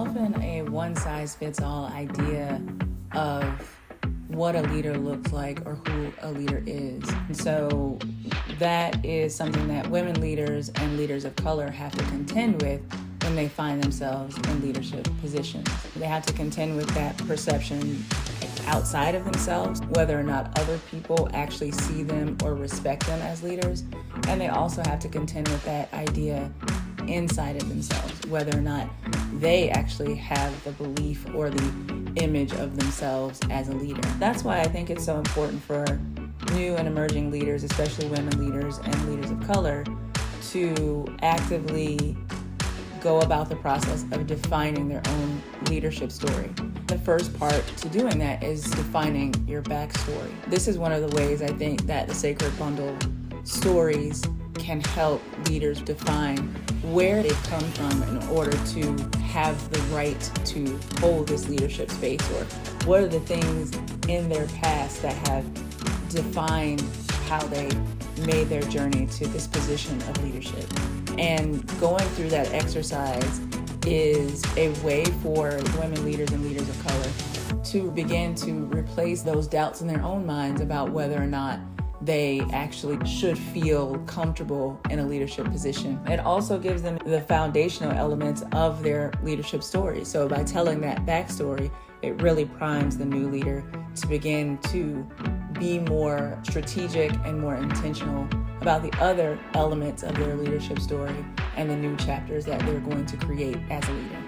often a one-size-fits-all idea of what a leader looks like or who a leader is. And so that is something that women leaders and leaders of color have to contend with when they find themselves in leadership positions. They have to contend with that perception outside of themselves, whether or not other people actually see them or respect them as leaders. And they also have to contend with that idea inside of themselves, whether or not they actually have the belief or the image of themselves as a leader. That's why I think it's so important for new and emerging leaders, especially women leaders and leaders of color, to actively go about the process of defining their own leadership story. The first part to doing that is defining your backstory. This is one of the ways I think that the Sacred Bundle stories can help leaders define where they've come from in order to have the right to hold this leadership space, or what are the things in their past that have defined how they made their journey to this position of leadership. And going through that exercise is a way for women leaders and leaders of color to begin to replace those doubts in their own minds about whether or not they actually should feel comfortable in a leadership position. It also gives them the foundational elements of their leadership story. So by telling that backstory, it really primes the new leader to begin to be more strategic and more intentional about the other elements of their leadership story and the new chapters that they're going to create as a leader.